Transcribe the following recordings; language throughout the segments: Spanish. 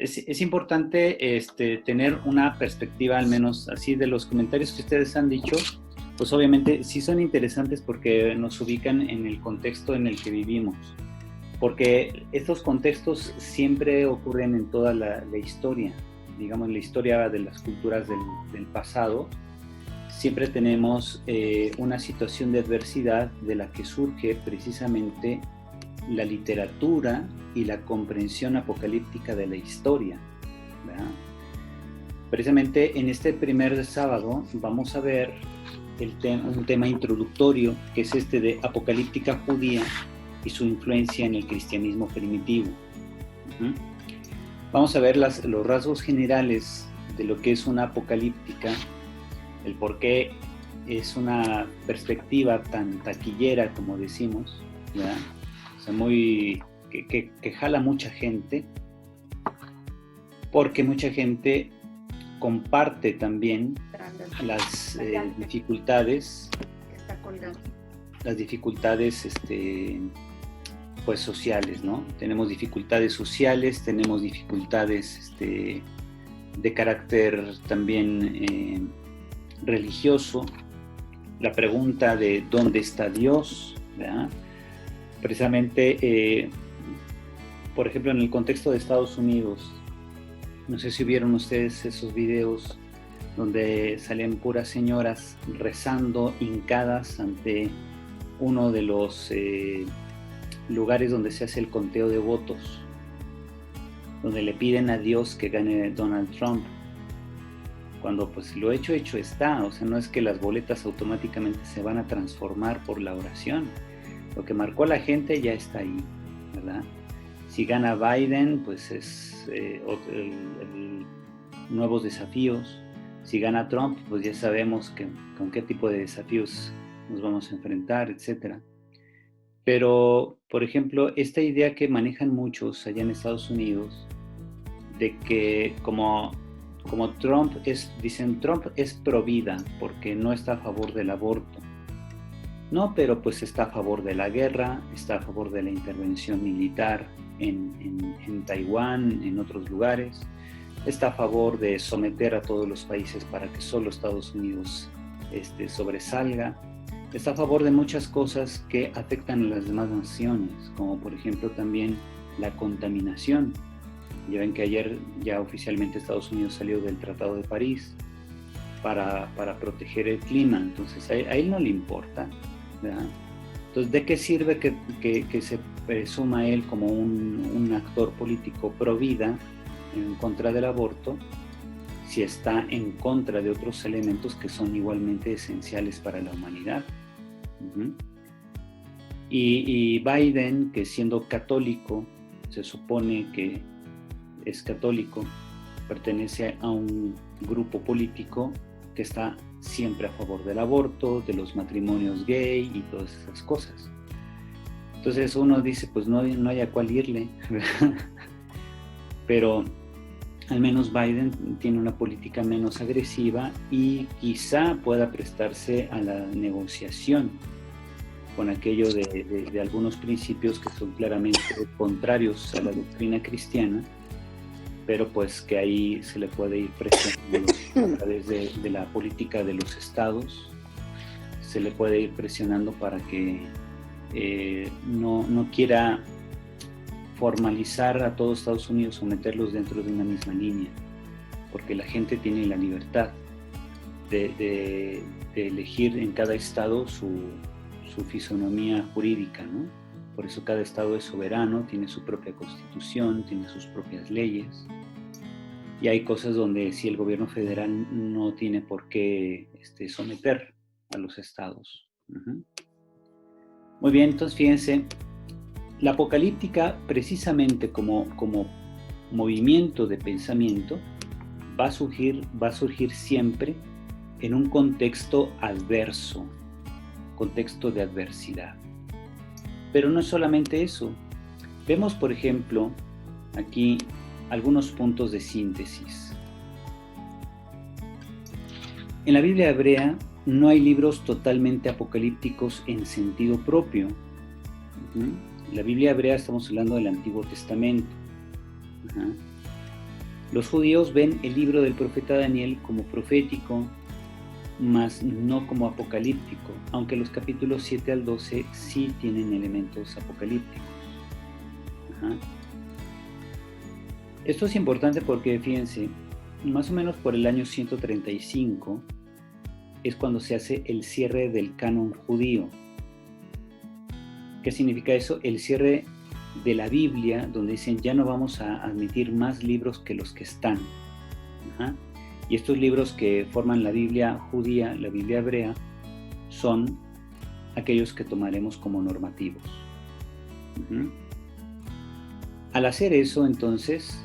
Es importante tener una perspectiva, al menos así, de los comentarios que ustedes han dicho, pues obviamente sí son interesantes porque nos ubican en el contexto en el que vivimos. Porque estos contextos siempre ocurren en toda la historia, digamos, la historia de las culturas del pasado. Siempre tenemos una situación de adversidad de la que surge precisamente la literatura y la comprensión apocalíptica de la historia, ¿verdad? Precisamente en este primer sábado vamos a ver un tema introductorio, que es este de apocalíptica judía y su influencia en el cristianismo primitivo. Vamos a ver los rasgos generales de lo que es una apocalíptica, el por qué es una perspectiva tan taquillera, como decimos, ¿verdad? O sea, que jala mucha gente, porque mucha gente comparte también las dificultades, pues sociales, ¿no? Tenemos dificultades sociales, tenemos dificultades de carácter también religioso, la pregunta de dónde está Dios, ¿verdad? Precisamente, por ejemplo, en el contexto de Estados Unidos, no sé si vieron ustedes esos videos donde salen puras señoras rezando hincadas ante uno de los lugares donde se hace el conteo de votos, donde le piden a Dios que gane Donald Trump, cuando pues lo hecho está. O sea, no es que las boletas automáticamente se van a transformar por la oración. Lo que marcó a la gente ya está ahí, ¿verdad? Si gana Biden, pues es nuevos desafíos. Si gana Trump, pues ya sabemos con qué tipo de desafíos nos vamos a enfrentar, etc. Pero, por ejemplo, esta idea que manejan muchos allá en Estados Unidos, de que como Trump dicen Trump es pro vida porque no está a favor del aborto. No, pero pues está a favor de la guerra, está a favor de la intervención militar en Taiwán, en otros lugares, está a favor de someter a todos los países para que solo Estados Unidos sobresalga, está a favor de muchas cosas que afectan a las demás naciones, como por ejemplo también la contaminación. Ya ven que ayer ya oficialmente Estados Unidos salió del Tratado de París para proteger el clima, entonces a él no le importa, ¿verdad? Entonces, ¿de qué sirve que se presuma él como un actor político pro vida en contra del aborto si está en contra de otros elementos que son igualmente esenciales para la humanidad? Y Biden, que siendo católico, se supone que es católico, pertenece a un grupo político que está siempre a favor del aborto, de los matrimonios gay y todas esas cosas. Entonces uno dice, pues no hay a cuál irle, ¿verdad? Pero al menos Biden tiene una política menos agresiva y quizá pueda prestarse a la negociación con aquello de algunos principios que son claramente contrarios a la doctrina cristiana, pero pues que ahí se le puede ir presionando a través de la política de los estados, se le puede ir presionando para que no quiera formalizar a todos Estados Unidos o meterlos dentro de una misma línea, porque la gente tiene la libertad de elegir en cada estado su fisonomía jurídica, ¿no? Por eso cada estado es soberano, tiene su propia constitución, tiene sus propias leyes. Y hay cosas donde sí el gobierno federal no tiene por qué someter a los estados. Muy bien, entonces fíjense, la apocalíptica precisamente como movimiento de pensamiento va a surgir siempre en un contexto adverso, contexto de adversidad. Pero no es solamente eso. Vemos, por ejemplo, aquí algunos puntos de síntesis. En la Biblia hebrea no hay libros totalmente apocalípticos en sentido propio. En la Biblia hebrea estamos hablando del Antiguo Testamento. Los judíos ven el libro del profeta Daniel como profético, mas no como apocalíptico, aunque los capítulos 7 al 12 sí tienen elementos apocalípticos. Ajá. Esto es importante porque, fíjense, más o menos por el año 135 es cuando se hace el cierre del canon judío. ¿Qué significa eso? El cierre de la Biblia, donde dicen ya no vamos a admitir más libros que los que están. Ajá. Y estos libros que forman la Biblia judía, la Biblia hebrea, son aquellos que tomaremos como normativos. Uh-huh. Al hacer eso, entonces,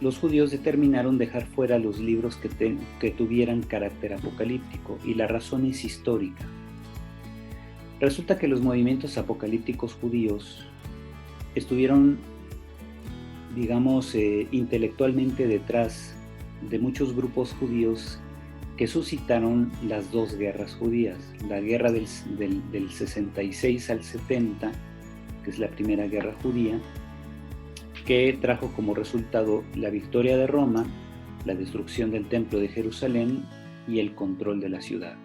los judíos determinaron dejar fuera los libros que tuvieran carácter apocalíptico, y la razón es histórica. Resulta que los movimientos apocalípticos judíos estuvieron, digamos, intelectualmente detrás de muchos grupos judíos que suscitaron las dos guerras judías, la guerra del 66 al 70, que es la primera guerra judía, que trajo como resultado la victoria de Roma, la destrucción del templo de Jerusalén y el control de la ciudad.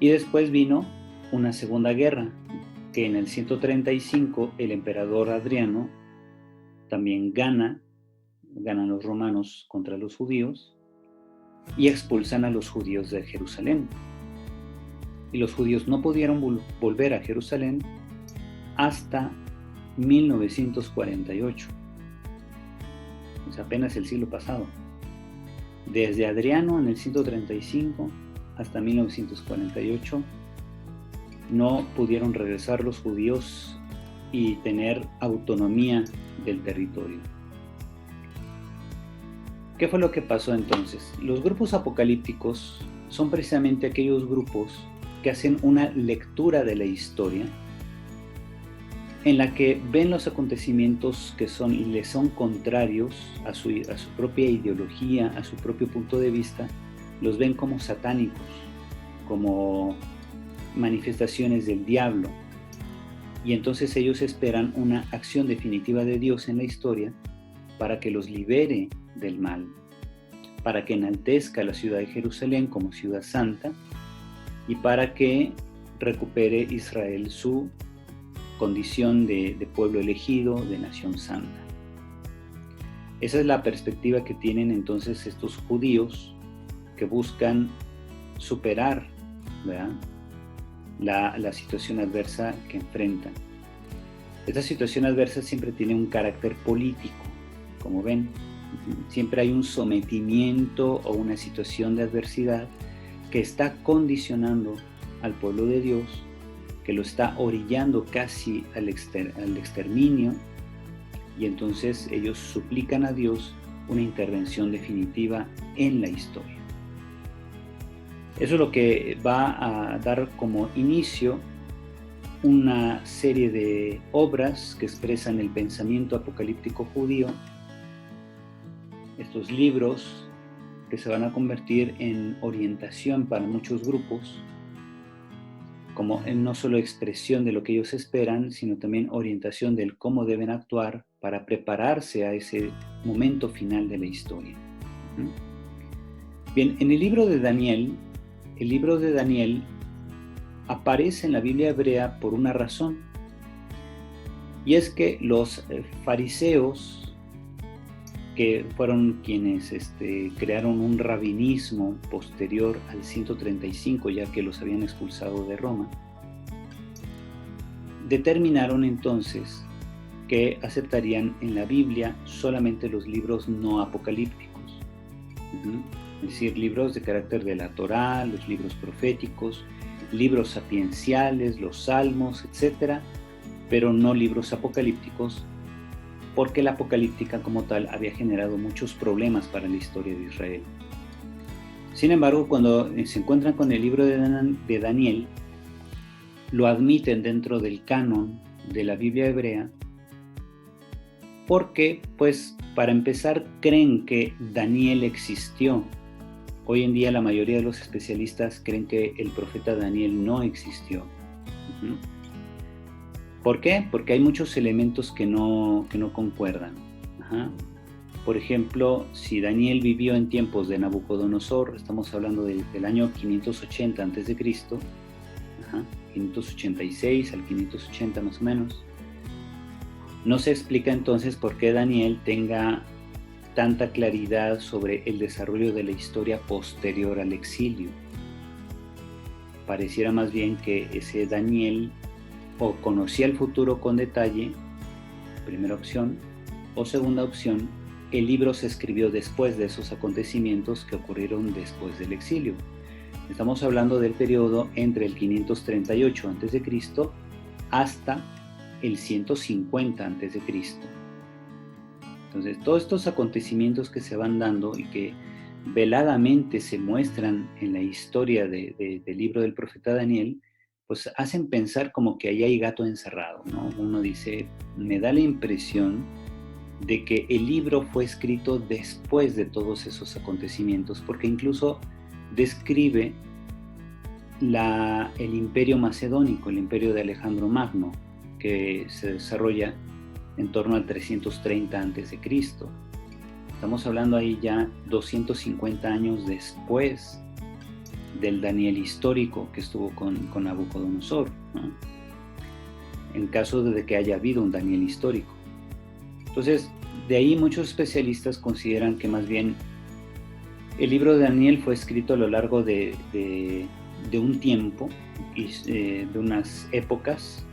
Y después vino una segunda guerra, que en el 135 el emperador Adriano también ganan los romanos contra los judíos y expulsan a los judíos de Jerusalén. Y los judíos no pudieron volver a Jerusalén hasta 1948. Es apenas el siglo pasado. Desde Adriano en el 135 hasta 1948 no pudieron regresar los judíos y tener autonomía del territorio. ¿Qué fue lo que pasó entonces? Los grupos apocalípticos son precisamente aquellos grupos que hacen una lectura de la historia en la que ven los acontecimientos que les son contrarios a su propia ideología, a su propio punto de vista, los ven como satánicos, como manifestaciones del diablo, y entonces ellos esperan una acción definitiva de Dios en la historia para que los libere del mal, para que enaltezca la ciudad de Jerusalén como ciudad santa y para que recupere Israel su condición de pueblo elegido, de nación santa. Esa es la perspectiva que tienen entonces estos judíos que buscan superar, ¿verdad?, la situación adversa que enfrentan. Esta situación adversa siempre tiene un carácter político, como ven. Siempre hay un sometimiento o una situación de adversidad que está condicionando al pueblo de Dios, que lo está orillando casi al exterminio, y entonces ellos suplican a Dios una intervención definitiva en la historia. Eso es lo que va a dar como inicio una serie de obras que expresan el pensamiento apocalíptico judío, estos libros que se van a convertir en orientación para muchos grupos, como no solo expresión de lo que ellos esperan, sino también orientación del cómo deben actuar para prepararse a ese momento final de la historia. Bien, en el libro de Daniel aparece en la Biblia hebrea por una razón, y es que los fariseos, que fueron quienes crearon un rabinismo posterior al 135, ya que los habían expulsado de Roma, determinaron entonces que aceptarían en la Biblia solamente los libros no apocalípticos. Es decir, libros de carácter de la Torá, los libros proféticos, libros sapienciales, los salmos, etc., pero no libros apocalípticos, porque la apocalíptica como tal había generado muchos problemas para la historia de Israel. Sin embargo, cuando se encuentran con el libro de Daniel, lo admiten dentro del canon de la Biblia hebrea, porque, pues, para empezar, creen que Daniel existió. Hoy en día la mayoría de los especialistas creen que el profeta Daniel no existió. ¿Por qué? Porque hay muchos elementos que no concuerdan. Ajá. Por ejemplo, si Daniel vivió en tiempos de Nabucodonosor, estamos hablando del año 580 a.C., 586 al 580 más o menos, no se explica entonces por qué Daniel tenga tanta claridad sobre el desarrollo de la historia posterior al exilio. Pareciera más bien que ese Daniel o conocía el futuro con detalle, primera opción, o segunda opción, el libro se escribió después de esos acontecimientos que ocurrieron después del exilio. Estamos hablando del periodo entre el 538 a.C. hasta el 150 a.C. Entonces, todos estos acontecimientos que se van dando y que veladamente se muestran en la historia del libro del profeta Daniel, pues hacen pensar como que ahí hay gato encerrado, ¿no? Uno dice, me da la impresión de que el libro fue escrito después de todos esos acontecimientos, porque incluso describe el imperio macedónico, el imperio de Alejandro Magno, que se desarrolla en torno al 330 a.C. Estamos hablando ahí ya 250 años después del Daniel histórico que estuvo con Nabucodonosor, ¿no? En caso de que haya habido un Daniel histórico. Entonces, de ahí muchos especialistas consideran que más bien el libro de Daniel fue escrito a lo largo de un tiempo y de unas épocas,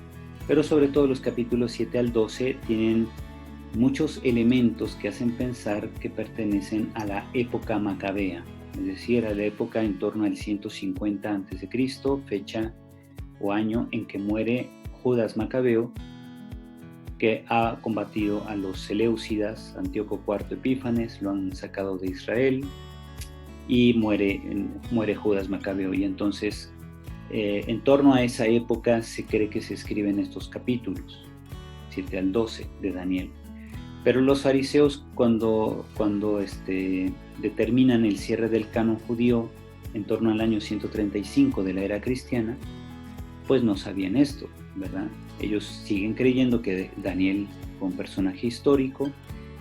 pero sobre todo los capítulos 7 al 12 tienen muchos elementos que hacen pensar que pertenecen a la época macabea, es decir, a la época en torno al 150 a.C., fecha o año en que muere Judas Macabeo, que ha combatido a los Seleucidas, Antíoco IV Epífanes, lo han sacado de Israel y muere Judas Macabeo. Y entonces, en torno a esa época se cree que se escriben estos capítulos, 7 al 12 de Daniel. Pero los fariseos cuando determinan el cierre del canon judío en torno al año 135 de la era cristiana, pues no sabían esto, ¿verdad? Ellos siguen creyendo que Daniel fue un personaje histórico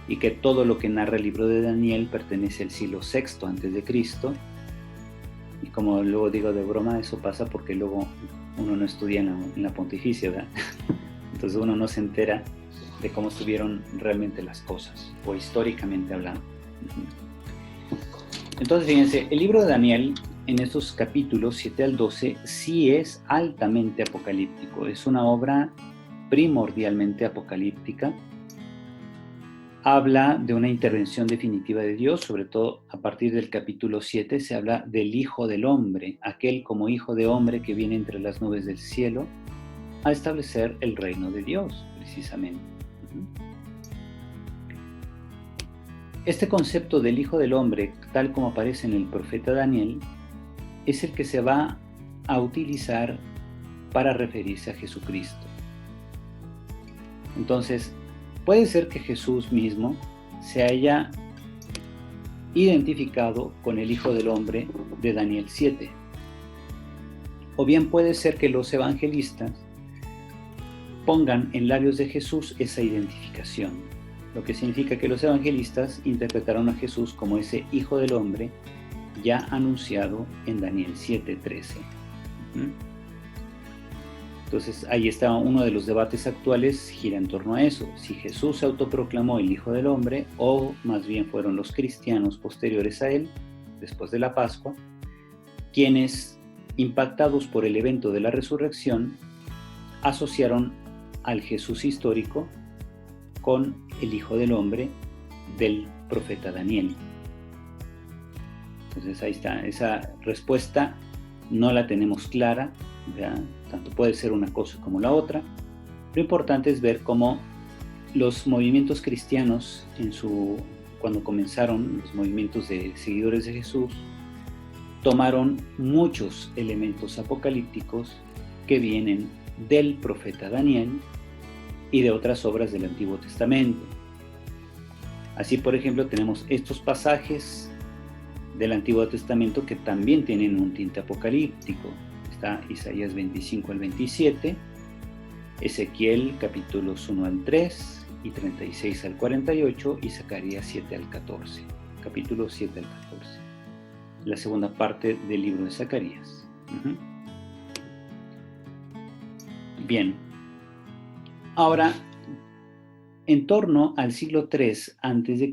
y que todo lo que narra el libro de Daniel pertenece al siglo VI a.C. Y como luego digo de broma, eso pasa porque luego uno no estudia en la pontificia, ¿verdad? Entonces uno no se entera de cómo estuvieron realmente las cosas, o históricamente hablando. Entonces, fíjense, el libro de Daniel, en estos capítulos 7 al 12, sí es altamente apocalíptico. Es una obra primordialmente apocalíptica. Habla de una intervención definitiva de Dios, sobre todo a partir del capítulo 7 se habla del Hijo del Hombre, aquel como Hijo de Hombre que viene entre las nubes del cielo a establecer el reino de Dios, precisamente. Este concepto del Hijo del Hombre, tal como aparece en el profeta Daniel, es el que se va a utilizar para referirse a Jesucristo. Entonces, puede ser que Jesús mismo se haya identificado con el Hijo del Hombre de Daniel 7. O bien puede ser que los evangelistas pongan en labios de Jesús esa identificación, lo que significa que los evangelistas interpretaron a Jesús como ese Hijo del Hombre ya anunciado en Daniel 7:13. Entonces ahí está uno de los debates actuales, gira en torno a eso, si Jesús se autoproclamó el Hijo del Hombre o más bien fueron los cristianos posteriores a él, después de la Pascua, quienes, impactados por el evento de la resurrección, asociaron al Jesús histórico con el Hijo del Hombre del profeta Daniel. Entonces ahí está, esa respuesta no la tenemos clara, ¿verdad? Tanto puede ser una cosa como la otra. Lo importante es ver cómo los movimientos cristianos, cuando comenzaron los movimientos de seguidores de Jesús, tomaron muchos elementos apocalípticos que vienen del profeta Daniel y de otras obras del Antiguo Testamento. Así, por ejemplo, tenemos estos pasajes del Antiguo Testamento que también tienen un tinte apocalíptico. Está Isaías 25 al 27, Ezequiel capítulos 1 al 3 y 36 al 48 y Zacarías 7 al 14, capítulo 7 al 14. La segunda parte del libro de Zacarías. Bien. Ahora, en torno al siglo III a.C.,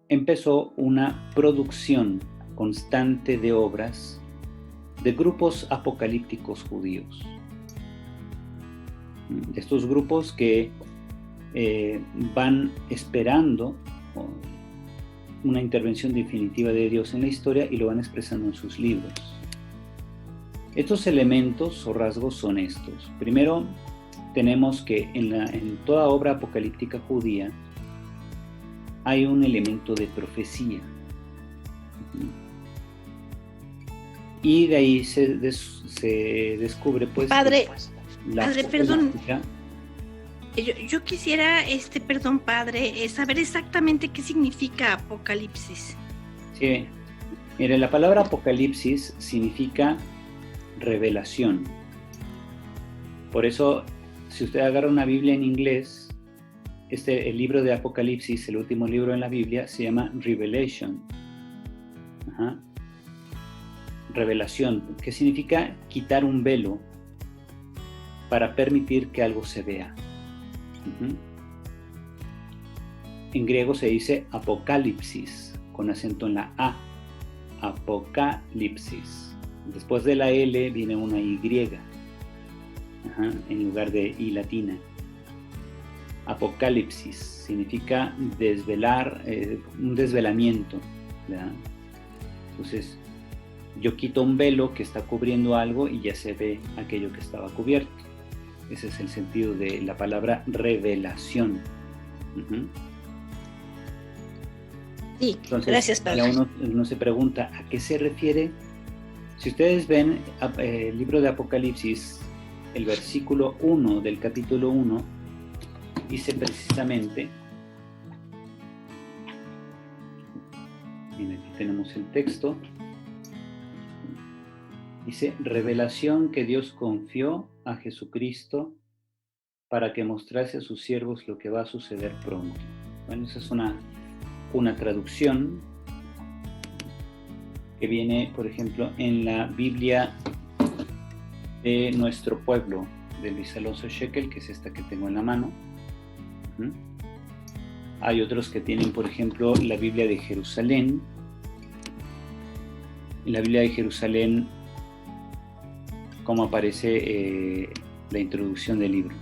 empezó una producción constante de obras de grupos apocalípticos judíos. Estos grupos que van esperando una intervención definitiva de Dios en la historia y lo van expresando en sus libros. Estos elementos o rasgos son estos. Primero, tenemos que en toda obra apocalíptica judía hay un elemento de profecía. Y de ahí se descubre, pues, Padre, la padre, perdón. Yo quisiera, perdón, padre, saber exactamente qué significa Apocalipsis. Sí, mire, la palabra Apocalipsis significa revelación. Por eso, si usted agarra una Biblia en inglés, el libro de Apocalipsis, el último libro en la Biblia, se llama Revelation. Revelación, que significa quitar un velo para permitir que algo se vea. En griego se dice apocalipsis, con acento en la A. Apocalipsis. Después de la L viene una Y, en lugar de I latina. Apocalipsis significa desvelar, un desvelamiento, ¿verdad? Entonces, yo quito un velo que está cubriendo algo y ya se ve aquello que estaba cubierto. Ese es el sentido de la palabra revelación. Sí, entonces, gracias, padre. Uno se pregunta, ¿a qué se refiere? Si ustedes ven el libro de Apocalipsis, el versículo 1 del capítulo 1, dice precisamente, miren, aquí tenemos el texto, dice, revelación que Dios confió a Jesucristo para que mostrase a sus siervos lo que va a suceder pronto. Bueno, esa es una traducción que viene, por ejemplo, en la Biblia de nuestro pueblo, de Luis Alonso Shekel, que es esta que tengo en la mano. Hay otros que tienen, por ejemplo, la Biblia de Jerusalén. En la Biblia de Jerusalén, como aparece la introducción del libro.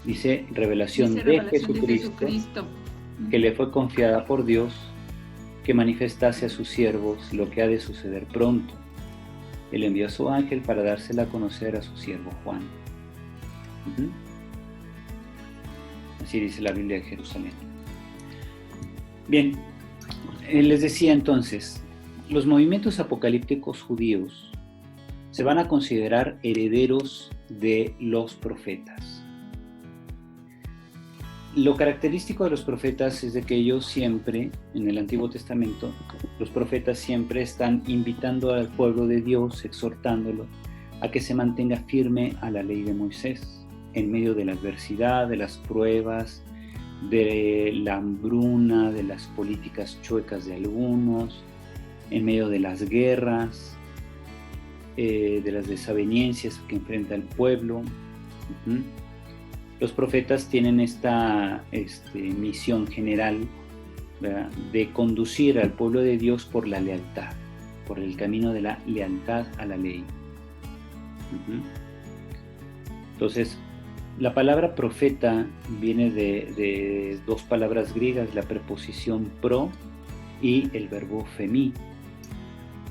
Dice revelación de Jesucristo, que le fue confiada por Dios, que manifestase a sus siervos lo que ha de suceder pronto. Él envió a su ángel para dársela a conocer a su siervo Juan. Así dice la Biblia de Jerusalén. Bien, les decía entonces, los movimientos apocalípticos judíos se van a considerar herederos de los profetas. Lo característico de los profetas es de que ellos siempre, en el Antiguo Testamento, los profetas siempre están invitando al pueblo de Dios, exhortándolo a que se mantenga firme a la ley de Moisés, en medio de la adversidad, de las pruebas, de la hambruna, de las políticas chuecas de algunos, en medio de las guerras, de las desavenencias que enfrenta el pueblo. Los profetas tienen esta misión general, ¿verdad?, de conducir al pueblo de Dios por la lealtad, por el camino de la lealtad a la ley. Entonces, la palabra profeta viene de dos palabras griegas, la preposición pro y el verbo femi,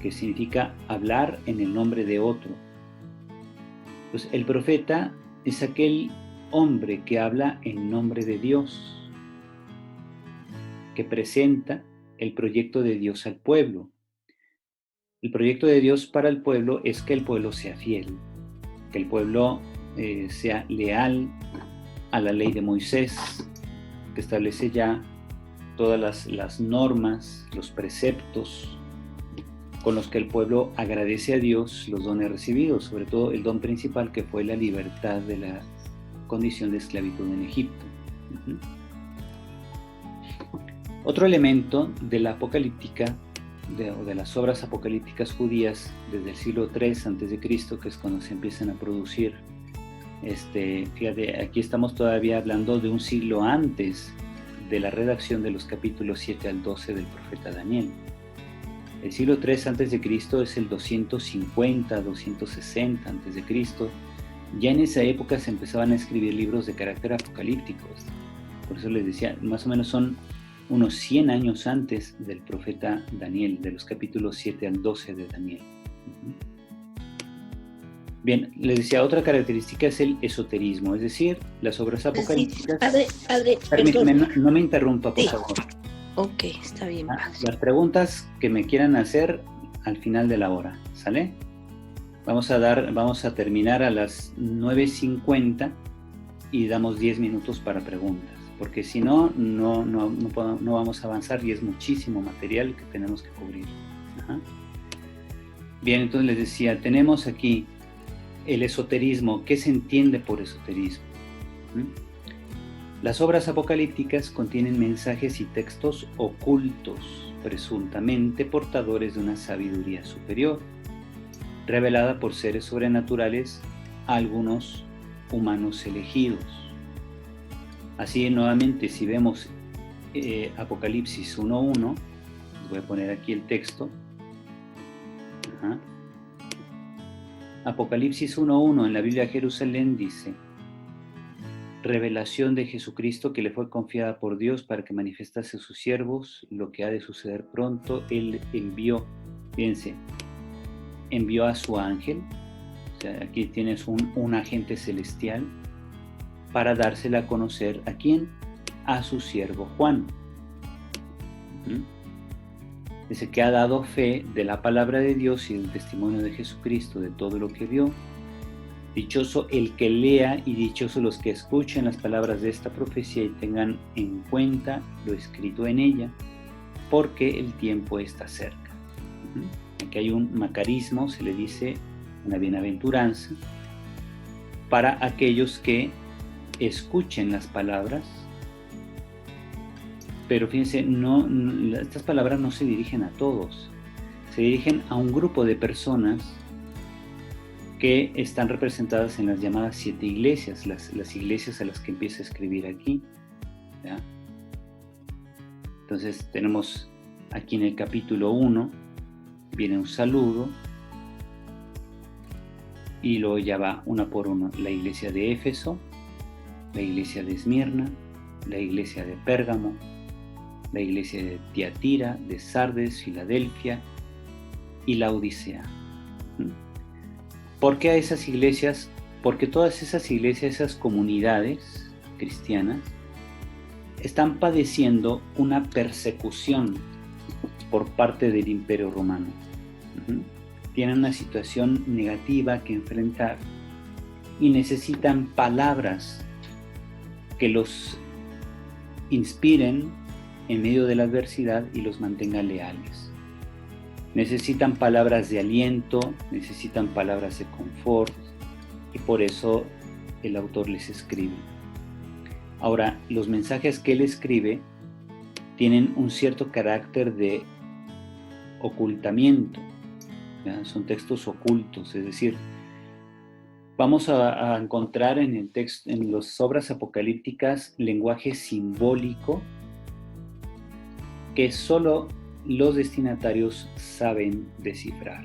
que significa hablar en el nombre de otro. Pues el profeta es aquel hombre que habla en nombre de Dios, que presenta el proyecto de Dios al pueblo. El proyecto de Dios para el pueblo es que el pueblo sea fiel, que el pueblo sea leal a la ley de Moisés, que establece ya todas las normas, los preceptos con los que el pueblo agradece a Dios los dones recibidos, sobre todo el don principal que fue la libertad de la condición de esclavitud en Egipto. Otro elemento de la apocalíptica, o de las obras apocalípticas judías desde el siglo III a.C., que es cuando se empiezan a producir, fíjate, aquí estamos todavía hablando de un siglo antes de la redacción de los capítulos 7 al 12 del profeta Daniel. El siglo III a.C. es el 250, 260 a.C. Ya en esa época se empezaban a escribir libros de carácter apocalípticos. Por eso les decía, más o menos son unos 100 años antes del profeta Daniel, de los capítulos 7 al 12 de Daniel. Bien, les decía, otra característica es el esoterismo, es decir, las obras apocalípticas... Padre, permíteme, no me interrumpa, por favor. Ok, está bien, padre. Las preguntas que me quieran hacer al final de la hora, ¿sale? Vamos a terminar a las 9:50 y damos 10 minutos para preguntas, porque si no vamos a avanzar y es muchísimo material que tenemos que cubrir. Bien, entonces les decía, tenemos aquí el esoterismo. ¿Qué se entiende por esoterismo? Las obras apocalípticas contienen mensajes y textos ocultos, presuntamente portadores de una sabiduría superior, revelada por seres sobrenaturales a algunos humanos elegidos. Así, nuevamente, si vemos Apocalipsis 1:1, les voy a poner aquí el texto. Apocalipsis 1:1 en la Biblia Jerusalén dice: revelación de Jesucristo que le fue confiada por Dios para que manifestase a sus siervos lo que ha de suceder pronto. Él envió, fíjense, envió a su ángel, o sea, aquí tienes un agente celestial, para dársela a conocer ¿a quién? A su siervo Juan. Dice que ha dado fe de la palabra de Dios y del testimonio de Jesucristo de todo lo que vio. Dichoso el que lea y dichoso los que escuchen las palabras de esta profecía y tengan en cuenta lo escrito en ella, porque el tiempo está cerca. Aquí hay un macarismo, se le dice una bienaventuranza para aquellos que escuchen las palabras, pero fíjense, estas palabras no se dirigen a todos, se dirigen a un grupo de personas que están representadas en las llamadas 7 iglesias, las iglesias a las que empieza a escribir aquí, ¿ya? Entonces tenemos aquí en el capítulo 1, viene un saludo, y luego ya va una por una: la iglesia de Éfeso, la iglesia de Esmirna, la iglesia de Pérgamo, la iglesia de Tiatira, de Sardes, Filadelfia y la Odisea. ¿Por qué a esas iglesias? Porque todas esas iglesias, esas comunidades cristianas, están padeciendo una persecución por parte del Imperio Romano. Tienen una situación negativa que enfrentar y necesitan palabras que los inspiren en medio de la adversidad y los mantengan leales. Necesitan palabras de aliento, necesitan palabras de confort, y por eso el autor les escribe. Ahora, los mensajes que él escribe tienen un cierto carácter de ocultamiento, ¿ya? Son textos ocultos, es decir, vamos a encontrar en el texto, en las obras apocalípticas, lenguaje simbólico que solo los destinatarios saben descifrar.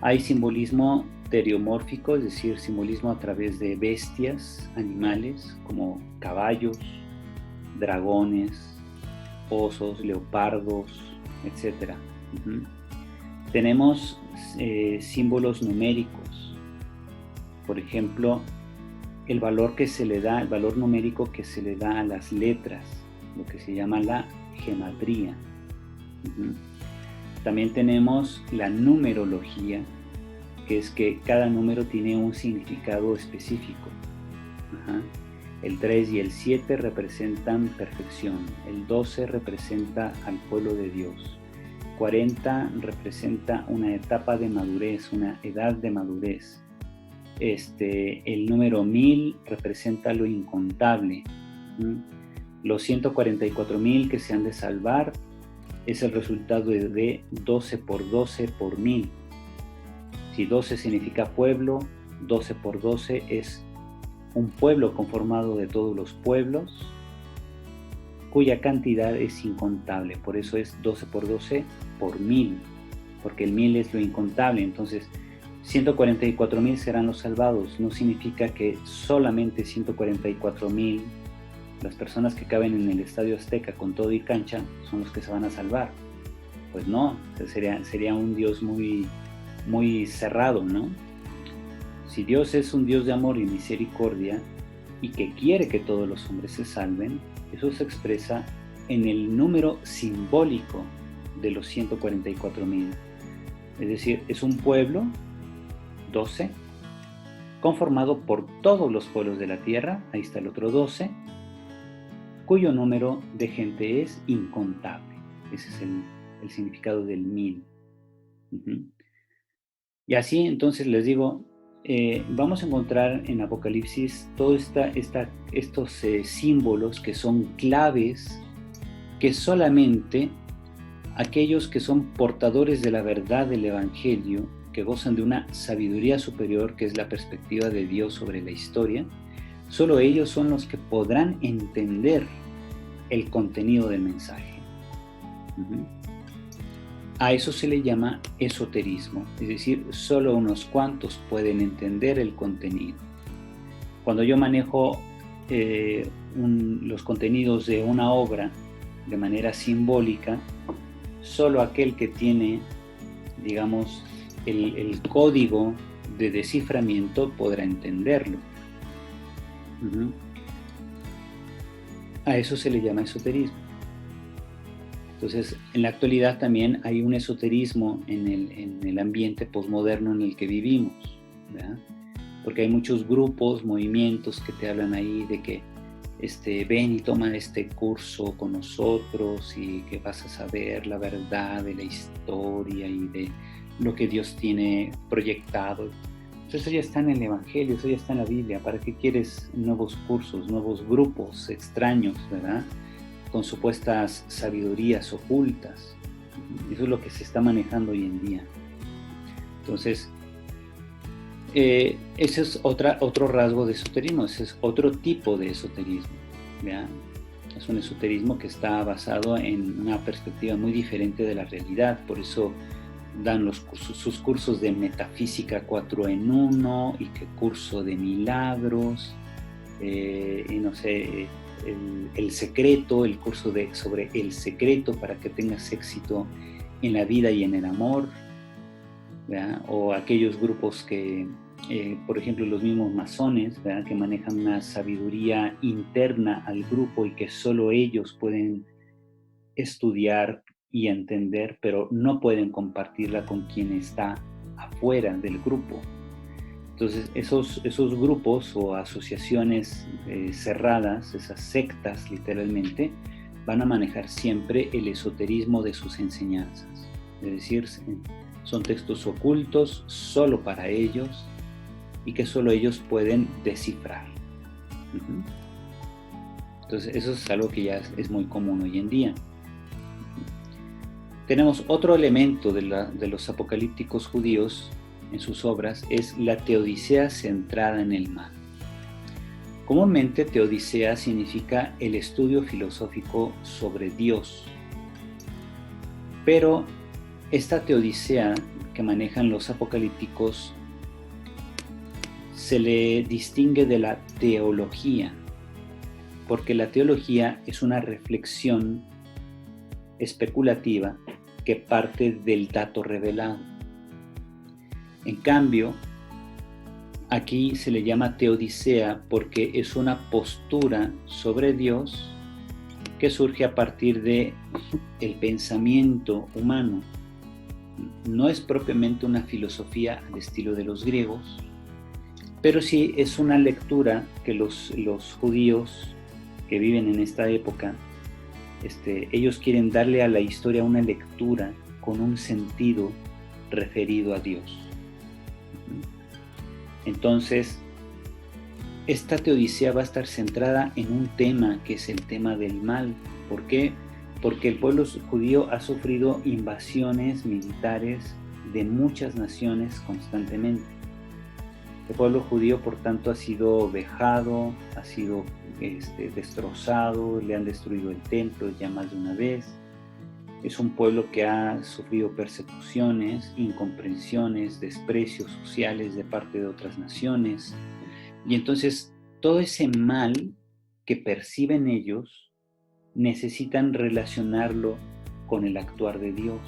Hay simbolismo teriomórfico, es decir, simbolismo a través de bestias, animales, como caballos, dragones, osos, leopardos, etc. Tenemos símbolos numéricos. Por ejemplo, el valor numérico que se le da a las letras, lo que se llama la gematría. También tenemos la numerología, que es que cada número tiene un significado específico. El 3 y el 7 representan perfección, el 12 representa al pueblo de Dios, 40 representa una etapa de madurez, una edad de madurez. El número 1000 representa lo incontable. Los 144,000 que se han de salvar es el resultado de 12 por 12 por 1000. Si 12 significa pueblo, 12 por 12 es un pueblo conformado de todos los pueblos, cuya cantidad es incontable. Por eso es 12 por 12 por 1000, porque el 1000 es lo incontable. Entonces, 144,000 serán los salvados. No significa que solamente 144,000, las personas que caben en el Estadio Azteca con todo y cancha, son los que se van a salvar. Pues no, sería un Dios muy, muy cerrado, ¿no? Si Dios es un Dios de amor y misericordia y que quiere que todos los hombres se salven, eso se expresa en el número simbólico de los 144,000. Es decir, es un pueblo, 12, conformado por todos los pueblos de la tierra, ahí está el otro 12, cuyo número de gente es incontable. Ese es el significado del 1000. Y así, entonces les digo, vamos a encontrar en Apocalipsis todos estos símbolos que son claves, que solamente aquellos que son portadores de la verdad del Evangelio, que gozan de una sabiduría superior, que es la perspectiva de Dios sobre la historia, solo ellos son los que podrán entender el contenido del mensaje. A eso se le llama esoterismo, es decir, solo unos cuantos pueden entender el contenido. Cuando yo manejo los contenidos de una obra de manera simbólica, solo aquel que tiene, digamos, el código de desciframiento podrá entenderlo. A eso se le llama esoterismo. Entonces, en la actualidad también hay un esoterismo en el ambiente posmoderno en el que vivimos, ¿verdad? Porque hay muchos grupos, movimientos que te hablan ahí de que ven y toma este curso con nosotros y que vas a saber la verdad de la historia y de lo que Dios tiene proyectado. Entonces, eso ya está en el Evangelio, eso ya está en la Biblia. ¿Para qué quieres nuevos cursos, nuevos grupos extraños, verdad? Con supuestas sabidurías ocultas? Eso es lo que se está manejando hoy en día. Entonces, ese es otro rasgo de esoterismo, ese es otro tipo de esoterismo, ¿verdad? Es un esoterismo que está basado en una perspectiva muy diferente de la realidad. Por eso dan sus cursos de metafísica 4 en 1 y que curso de milagros, y no sé, el secreto, el curso sobre el secreto para que tengas éxito en la vida y en el amor, ¿verdad? O aquellos grupos que, por ejemplo, los mismos masones, ¿verdad?, que manejan una sabiduría interna al grupo y que solo ellos pueden estudiar y entender, pero no pueden compartirla con quien está afuera del grupo. Entonces, esos grupos o asociaciones cerradas, esas sectas literalmente, van a manejar siempre el esoterismo de sus enseñanzas. Es decir, son textos ocultos solo para ellos y que solo ellos pueden descifrar. Entonces, eso es algo que ya es muy común hoy en día. Tenemos otro elemento de los apocalípticos judíos en sus obras, es la teodicea centrada en el mal. Comúnmente, teodicea significa el estudio filosófico sobre Dios. Pero esta teodicea que manejan los apocalípticos se le distingue de la teología, porque la teología es una reflexión especulativa que parte del dato revelado. En cambio, aquí se le llama teodicea porque es una postura sobre Dios que surge a partir de el pensamiento humano. No es propiamente una filosofía al estilo de los griegos, pero sí es una lectura que los judíos que viven en esta época, ellos quieren darle a la historia una lectura con un sentido referido a Dios. Entonces, esta teodicea va a estar centrada en un tema que es el tema del mal. ¿Por qué? Porque el pueblo judío ha sufrido invasiones militares de muchas naciones constantemente. El pueblo judío, por tanto, ha sido vejado, ha sido destrozado, le han destruido el templo ya más de una vez. Es un pueblo que ha sufrido persecuciones, incomprensiones, desprecios sociales de parte de otras naciones. Y entonces, todo ese mal que perciben ellos, necesitan relacionarlo con el actuar de Dios.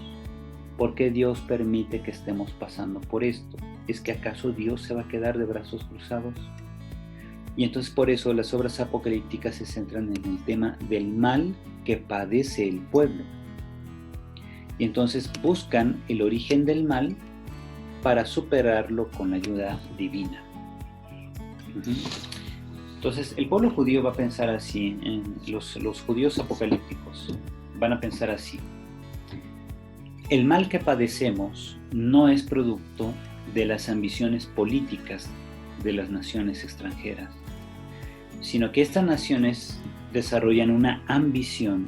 ¿Por qué Dios permite que estemos pasando por esto? ¿Es que acaso Dios se va a quedar de brazos cruzados? Y entonces por eso las obras apocalípticas se centran en el tema del mal que padece el pueblo. Y entonces buscan el origen del mal para superarlo con la ayuda divina. Entonces el pueblo judío va a pensar así, los judíos apocalípticos van a pensar así. El mal que padecemos no es producto de las ambiciones políticas de las naciones extranjeras, sino que estas naciones desarrollan una ambición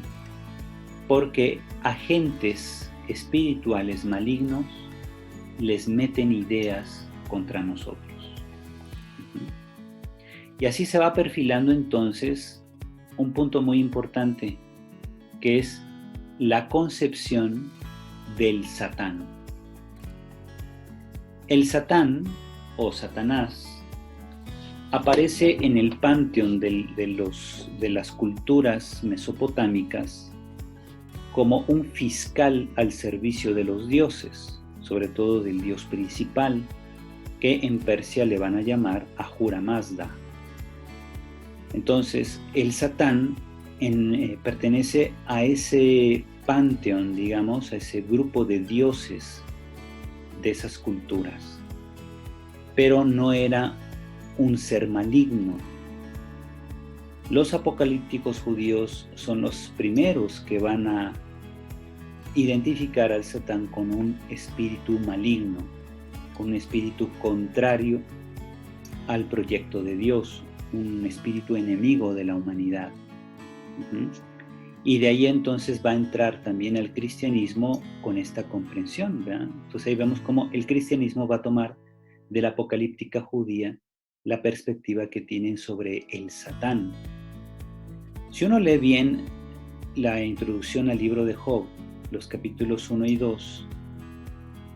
porque agentes espirituales malignos les meten ideas contra nosotros. Y así se va perfilando entonces un punto muy importante, que es la concepción del Satán. El Satán o Satanás aparece en el panteón de las culturas mesopotámicas como un fiscal al servicio de los dioses, sobre todo del dios principal, que en Persia le van a llamar Ahura Mazda. Entonces, el Satán pertenece a ese panteón, digamos, a ese grupo de dioses de esas culturas, pero no era un ser maligno. Los apocalípticos judíos son los primeros que van a identificar al Satán con un espíritu maligno, con un espíritu contrario al proyecto de Dios, un espíritu enemigo de la humanidad. Y de ahí entonces va a entrar también el cristianismo con esta comprensión, ¿verdad? Entonces ahí vemos cómo el cristianismo va a tomar de la apocalíptica judía la perspectiva que tienen sobre el Satán. Si uno lee bien la introducción al libro de Job, los capítulos 1 y 2,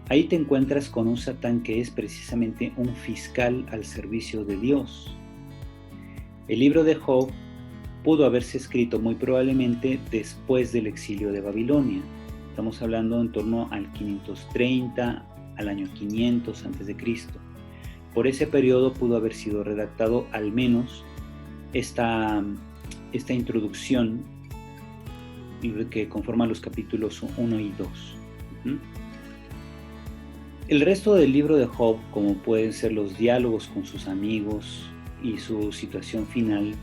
ahí te encuentras con un Satán que es precisamente un fiscal al servicio de Dios. El libro de Job pudo haberse escrito muy probablemente después del exilio de Babilonia. Estamos hablando en torno al 530, al año 500 a.C. Por ese periodo pudo haber sido redactado al menos esta introducción que conforma los capítulos 1 y 2. El resto del libro de Job, como pueden ser los diálogos con sus amigos y su situación final,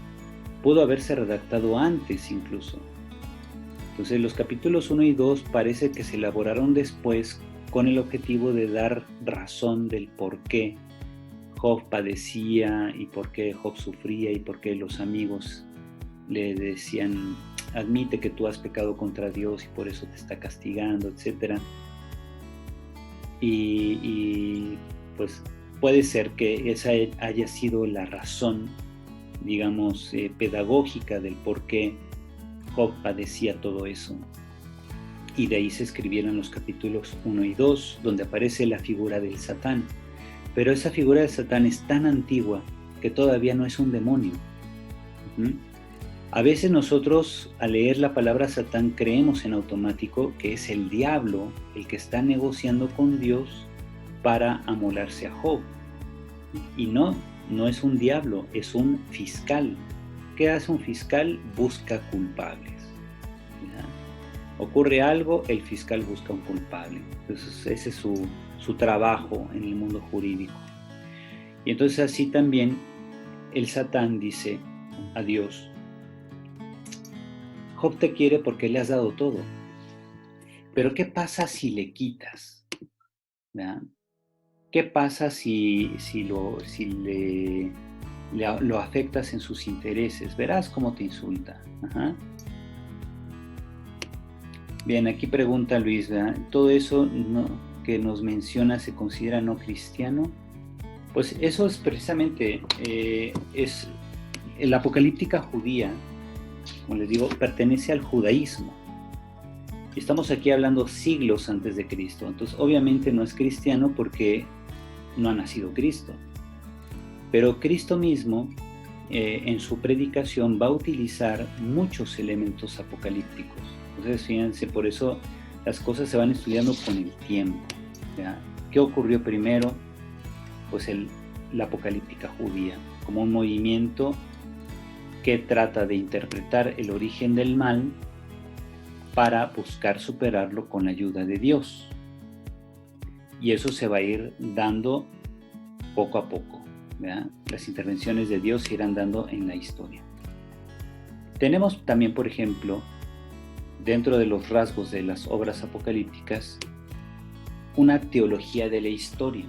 pudo haberse redactado antes incluso. Entonces los capítulos 1 y 2 parece que se elaboraron después con el objetivo de dar razón del por qué Job padecía y por qué Job sufría y por qué los amigos le decían: admite que tú has pecado contra Dios y por eso te está castigando, etc. Y pues puede ser que esa haya sido la razón, digamos, pedagógica del por qué Job padecía todo eso. Y de ahí se escribieron los capítulos 1 y 2, donde aparece la figura del Satán. Pero esa figura del Satán es tan antigua que todavía no es un demonio. A veces nosotros, al leer la palabra Satán, creemos en automático que es el diablo el que está negociando con Dios para amolarse a Job. Y no es un diablo, es un fiscal. ¿Qué hace un fiscal? Busca culpables. ¿Ya? Ocurre algo, el fiscal busca un culpable. Entonces ese es su trabajo en el mundo jurídico. Y entonces así también el Satán dice a Dios: Job te quiere porque le has dado todo. Pero ¿qué pasa si le quitas? ¿Verdad? ¿Qué pasa si lo afectas en sus intereses? Verás cómo te insulta. Ajá. Bien, aquí pregunta Luis, ¿verdad? ¿Todo eso que nos menciona se considera no cristiano? Pues eso es precisamente, es la apocalíptica judía, como les digo, pertenece al judaísmo. Estamos aquí hablando siglos antes de Cristo, entonces obviamente no es cristiano porque no ha nacido Cristo. Pero Cristo mismo, en su predicación, va a utilizar muchos elementos apocalípticos. Entonces, fíjense, por eso las cosas se van estudiando con el tiempo, ¿ya? ¿Qué ocurrió primero? Pues la apocalíptica judía, como un movimiento que trata de interpretar el origen del mal para buscar superarlo con la ayuda de Dios. Y eso se va a ir dando poco a poco, ¿verdad? Las intervenciones de Dios se irán dando en la historia. Tenemos también, por ejemplo, dentro de los rasgos de las obras apocalípticas, una teología de la historia.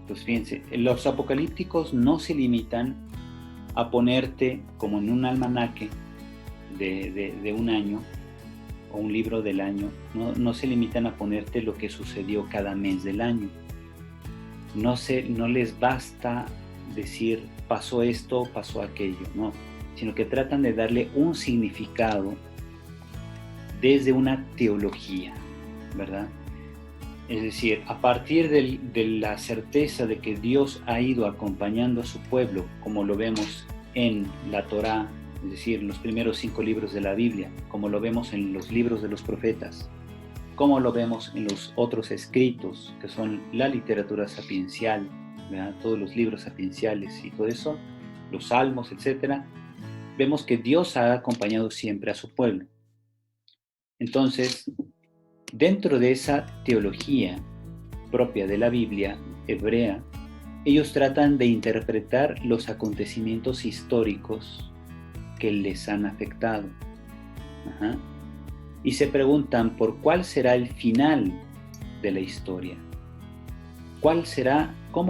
Pues fíjense, los apocalípticos no se limitan a ponerte como en un almanaque de un año o un libro del año, no se limitan a ponerte lo que sucedió cada mes del año. No les basta decir pasó esto, pasó aquello, no, sino que tratan de darle un significado desde una teología, ¿verdad? Es decir, a partir de la certeza de que Dios ha ido acompañando a su pueblo, como lo vemos en la Torá, es decir, los primeros 5 libros de la Biblia, como lo vemos en los libros de los profetas, como lo vemos en los otros escritos, que son la literatura sapiencial, ¿verdad? Todos los libros sapienciales y todo eso, los salmos, etc. Vemos que Dios ha acompañado siempre a su pueblo. Entonces, dentro de esa teología propia de la Biblia hebrea, ellos tratan de interpretar los acontecimientos históricos que les han afectado. Ajá. Y se preguntan por cuál será el final de la historia. ¿Cómo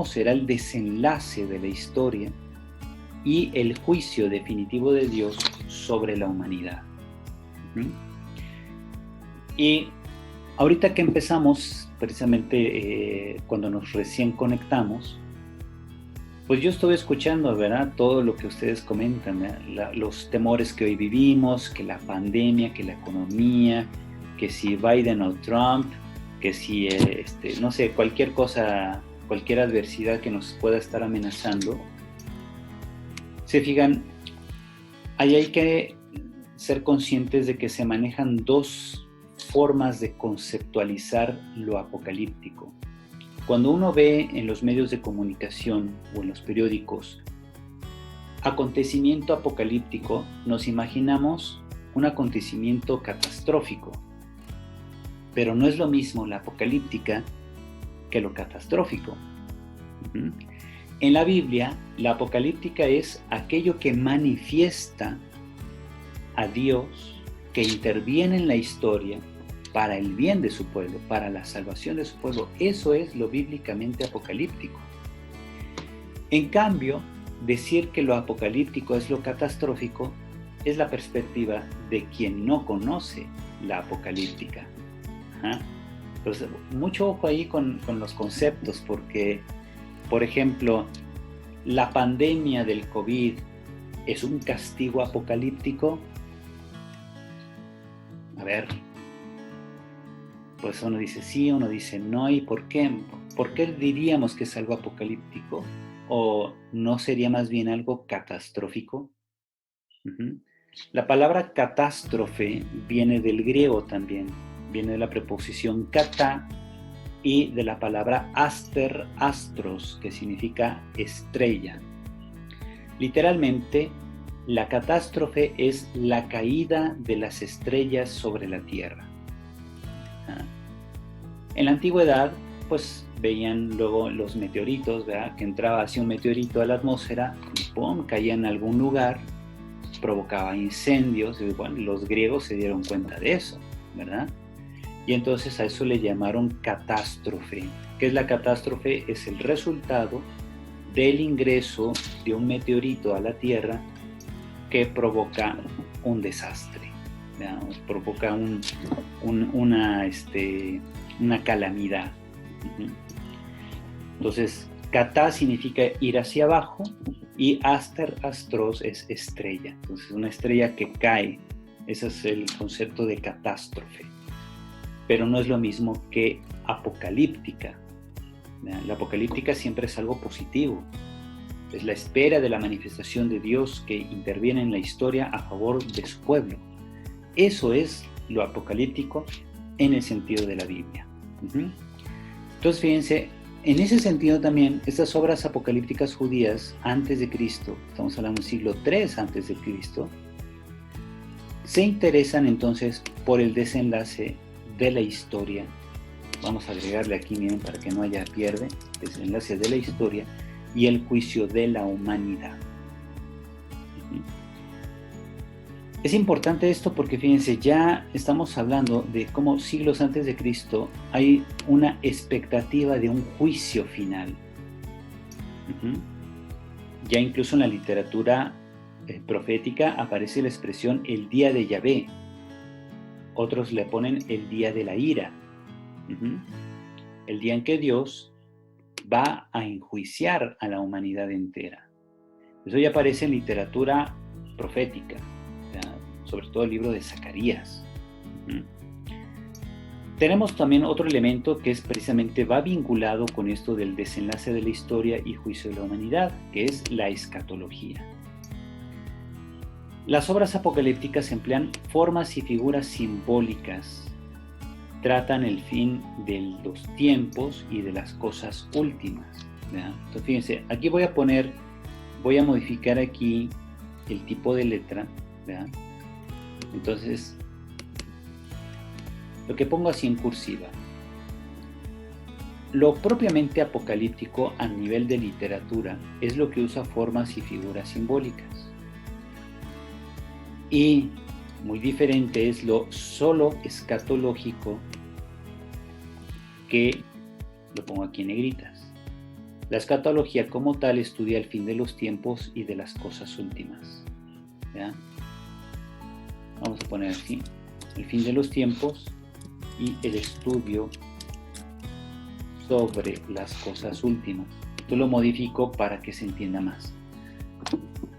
será el desenlace de la historia y el juicio definitivo de Dios sobre la humanidad? Y ahorita que empezamos, precisamente cuando nos recién conectamos, pues yo estuve escuchando, ¿verdad? Todo lo que ustedes comentan, los temores que hoy vivimos, que la pandemia, que la economía, que si Biden o Trump, que si, no sé, cualquier cosa, cualquier adversidad que nos pueda estar amenazando. Se fijan, ahí hay que ser conscientes de que se manejan dos formas de conceptualizar lo apocalíptico. Cuando uno ve en los medios de comunicación o en los periódicos acontecimiento apocalíptico, nos imaginamos un acontecimiento catastrófico, pero no es lo mismo la apocalíptica que lo catastrófico. En la Biblia, la apocalíptica es aquello que manifiesta a Dios, que interviene en la historia para el bien de su pueblo, para la salvación de su pueblo. Eso es lo bíblicamente apocalíptico. En cambio, decir que lo apocalíptico es lo catastrófico es la perspectiva de quien no conoce la apocalíptica. Entonces, mucho ojo ahí con los conceptos, porque, por ejemplo, la pandemia del COVID es un castigo apocalíptico. A ver, pues uno dice sí, uno dice no, ¿y por qué? ¿Por qué diríamos que es algo apocalíptico? ¿O no sería más bien algo catastrófico? La palabra catástrofe viene del griego también, viene de la preposición kata y de la palabra aster, astros, que significa estrella. Literalmente, la catástrofe es la caída de las estrellas sobre la tierra. En la antigüedad, pues veían luego los meteoritos, ¿verdad? Que entraba así un meteorito a la atmósfera y ¡pum!, caía en algún lugar, provocaba incendios, y bueno, los griegos se dieron cuenta de eso, ¿verdad? y entonces a eso le llamaron catástrofe. ¿Qué es la catástrofe? Es el resultado del ingreso de un meteorito a la Tierra que provoca un desastre, ¿ya? Provoca una calamidad. Entonces, catá significa ir hacia abajo y aster, astros, es estrella. Entonces, una estrella que cae, ese es el concepto de catástrofe. Pero no es lo mismo que apocalíptica. La apocalíptica siempre es algo positivo. Es la espera de la manifestación de Dios que interviene en la historia a favor de su pueblo. Eso es lo apocalíptico en el sentido de la Biblia. Entonces, fíjense, en ese sentido también, estas obras apocalípticas judías antes de Cristo, estamos hablando del siglo III antes de Cristo, se interesan entonces por el desenlace de la historia. Vamos a agregarle aquí, miren, para que no haya pierde, desenlace de la historia y el juicio de la humanidad. Es importante esto porque fíjense, ya estamos hablando de cómo siglos antes de Cristo hay una expectativa de un juicio final. Ya incluso en la literatura profética aparece la expresión el día de Yahvé. Otros le ponen el día de la ira. El día en que Dios va a enjuiciar a la humanidad entera. Eso ya aparece en literatura profética, sobre todo el libro de Zacarías. Tenemos también otro elemento que es precisamente va vinculado con esto del desenlace de la historia y juicio de la humanidad, que es la escatología. Las obras apocalípticas emplean formas y figuras simbólicas, tratan el fin de los tiempos y de las cosas últimas, ¿verdad? Entonces fíjense, aquí voy a modificar aquí el tipo de letra, ¿verdad? Entonces, lo que pongo así en cursiva, lo propiamente apocalíptico a nivel de literatura es lo que usa formas y figuras simbólicas. Y muy diferente es lo solo escatológico, que lo pongo aquí en negritas. La escatología como tal estudia el fin de los tiempos y de las cosas últimas. ¿Ya? Vamos a poner así, el fin de los tiempos y el estudio sobre las cosas últimas. Yo lo modifico para que se entienda más.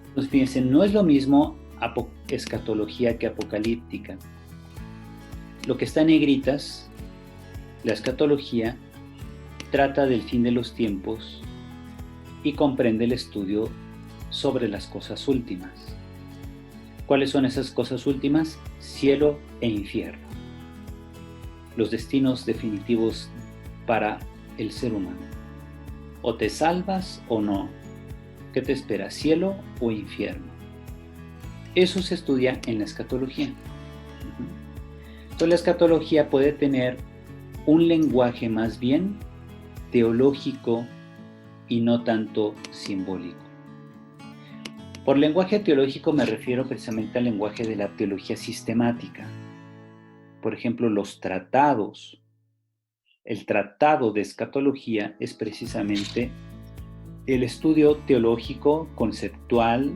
Entonces fíjense, no es lo mismo escatología que apocalíptica. Lo que está en negritas, la escatología, trata del fin de los tiempos y comprende el estudio sobre las cosas últimas. ¿Cuáles son esas cosas últimas? Cielo e infierno. Los destinos definitivos para el ser humano. O te salvas o no. ¿Qué te espera? ¿Cielo o infierno? Eso se estudia en la escatología. Entonces la escatología puede tener un lenguaje más bien teológico y no tanto simbólico. Por lenguaje teológico me refiero precisamente al lenguaje de la teología sistemática. Por ejemplo, los tratados. El tratado de escatología es precisamente el estudio teológico, conceptual,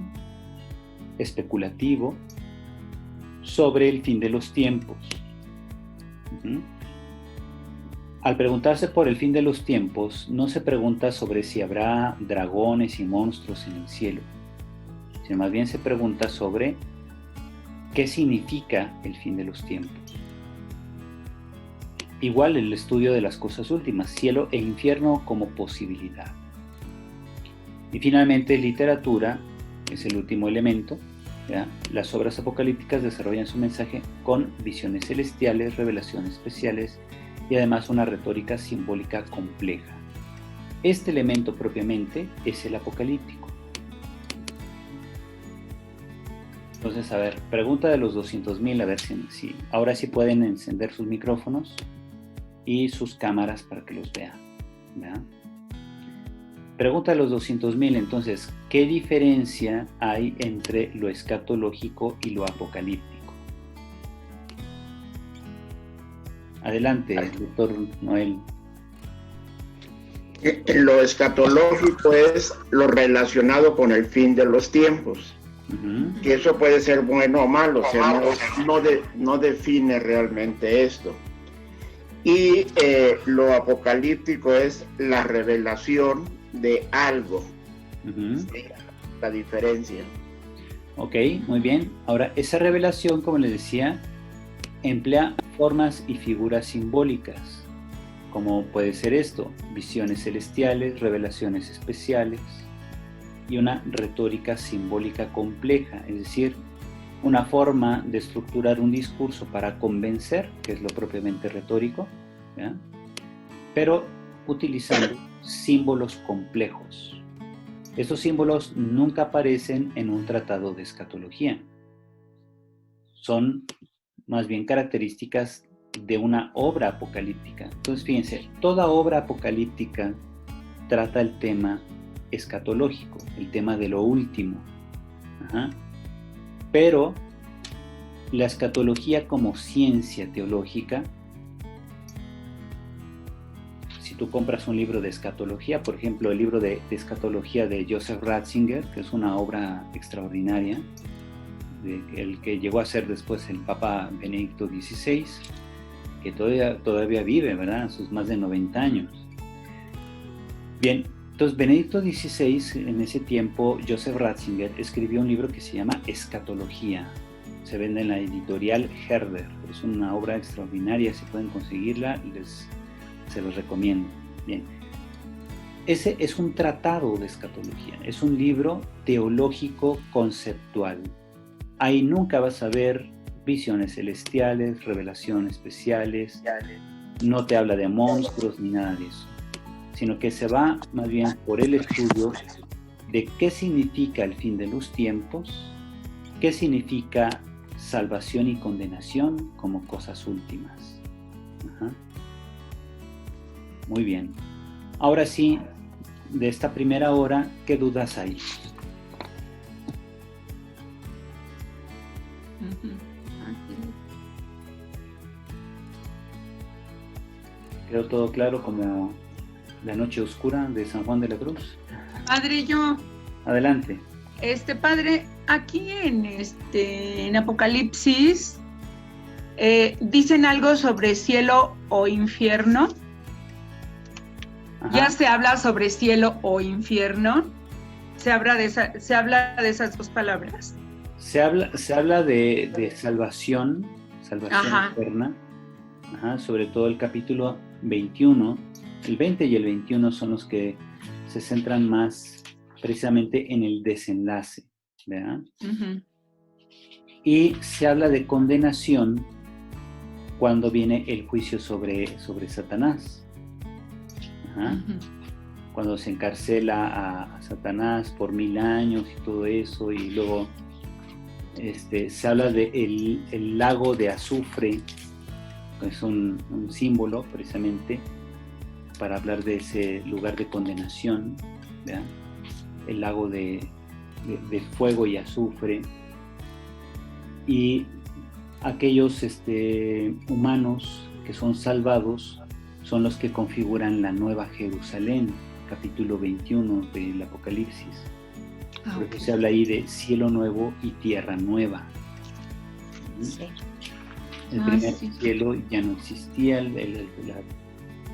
especulativo, sobre el fin de los tiempos. Al preguntarse por el fin de los tiempos, no se pregunta sobre si habrá dragones y monstruos en el cielo, sino más bien se pregunta sobre qué significa el fin de los tiempos. Igual el estudio de las cosas últimas, cielo e infierno como posibilidad. Y finalmente, literatura es el último elemento. ¿Ya? Las obras apocalípticas desarrollan su mensaje con visiones celestiales, revelaciones especiales y además una retórica simbólica compleja. Este elemento propiamente es el apocalíptico. Entonces, a ver, pregunta de los 200,000, a ver si ahora sí pueden encender sus micrófonos y sus cámaras para que los vean. ¿Ya? Pregunta de los 200,000, entonces, ¿qué diferencia hay entre lo escatológico y lo apocalíptico? Adelante, doctor Noel. Lo escatológico es lo relacionado con el fin de los tiempos. Uh-huh. Que eso puede ser bueno o malo, o sea, no define realmente esto. Y lo apocalíptico es la revelación de algo. Uh-huh. ¿Sí? La diferencia. Ok, muy bien. Ahora, esa revelación, como les decía, emplea formas y figuras simbólicas, como puede ser esto: visiones celestiales, revelaciones especiales y una retórica simbólica compleja, es decir, una forma de estructurar un discurso para convencer, que es lo propiamente retórico, ¿ya? Pero utilizando símbolos complejos. Estos símbolos nunca aparecen en un tratado de escatología. Son más bien características de una obra apocalíptica. Entonces, fíjense, toda obra apocalíptica trata el tema escatológico, el tema de lo último. Ajá. Pero la escatología como ciencia teológica, si tú compras un libro de escatología, por ejemplo, el libro de escatología de Joseph Ratzinger, que es una obra extraordinaria, el que llegó a ser después el Papa Benedicto XVI, que todavía vive, ¿verdad? A sus más de 90 años. Bien, entonces Benedicto XVI, en ese tiempo, Joseph Ratzinger escribió un libro que se llama Escatología. Se vende en la editorial Herder. Es una obra extraordinaria, si pueden conseguirla, se los recomiendo. Bien. Ese es un tratado de escatología, es un libro teológico conceptual. Ahí nunca vas a ver visiones celestiales, revelaciones especiales, no te habla de monstruos ni nada de eso, sino que se va más bien por el estudio de qué significa el fin de los tiempos, qué significa salvación y condenación como cosas últimas. Ajá. Muy bien. Ahora sí, de esta primera hora, ¿qué dudas hay? ¿Quedó todo claro como la noche oscura de San Juan de la Cruz? Padre, yo. Adelante. Padre, aquí en Apocalipsis dicen algo sobre cielo o infierno. Ajá. Ya se habla sobre cielo o infierno. Se habla de esas dos palabras. Se habla de salvación Ajá. eterna. Ajá, sobre todo el capítulo 21, el 20 y el 21 son los que se centran más precisamente en el desenlace, ¿verdad? Uh-huh. Y se habla de condenación cuando viene el juicio sobre Satanás. Ajá. Uh-huh. Cuando se encarcela a Satanás por 1000 años y todo eso, y luego se habla de el lago de azufre, que es un símbolo precisamente para hablar de ese lugar de condenación, ¿verdad? El lago de fuego y azufre, y aquellos humanos que son salvados son los que configuran la Nueva Jerusalén, capítulo 21 del Apocalipsis. Okay. Se habla ahí de cielo nuevo y tierra nueva. Sí. El primer cielo ya no existía,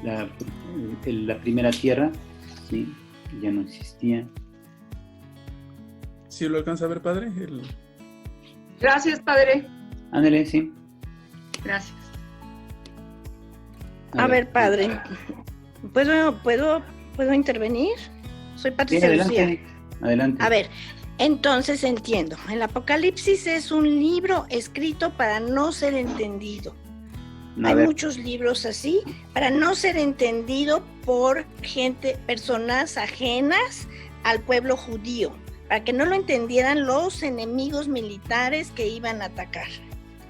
la primera tierra, ¿sí? Ya no existía. ¿Sí lo alcanza a ver, padre? Gracias, padre. Ándale, sí. Gracias. A ver, padre, ¿puedo intervenir? Soy Patricia Lucía. Adelante. A ver, entonces entiendo. El Apocalipsis es un libro escrito para no ser entendido. Hay muchos libros así, para no ser entendido por personas ajenas al pueblo judío, para que no lo entendieran los enemigos militares que iban a atacar.